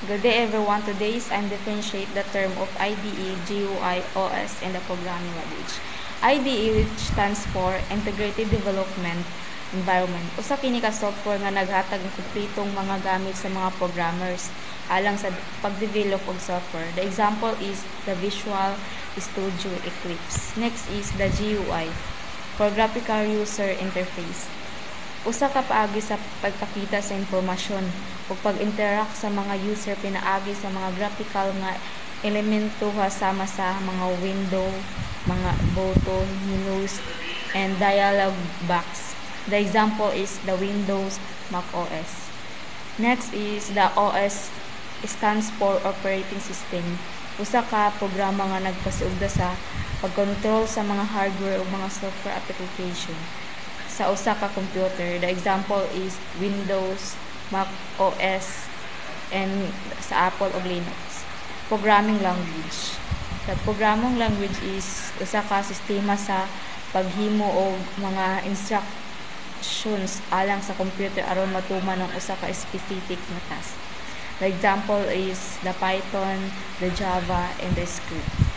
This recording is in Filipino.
Good day everyone. Today I'm differentiate the term of IDE, GUI, OS, and the programming language. IDE, which stands for Integrated Development Environment. Usa kini ka software nga naghatag ng kumpletong mga gamit sa mga programmers alang sa pag-develop og software. The example is the Visual Studio Eclipse. Next is the GUI, for Graphical User Interface. Usa ka paagi sa pagpakita sa impormasyon o pag-interact sa mga user pinaagi sa mga graphical nga elemento kasama sa mga window, mga button, menus, and dialog box. The example is the Windows Mac OS. Next is the OS, stands for Operating System. Usa ka programa nga nagpasiugda sa pag-control sa mga hardware o mga software application sa usa ka computer. The example is Windows, Mac OS, and sa Apple o Linux. Programming language. The programming language is usa ka sistema sa paghimo og mga instructions alang sa computer aron matuman ng usa ka specific na task. The example is the Python, the Java, and the script.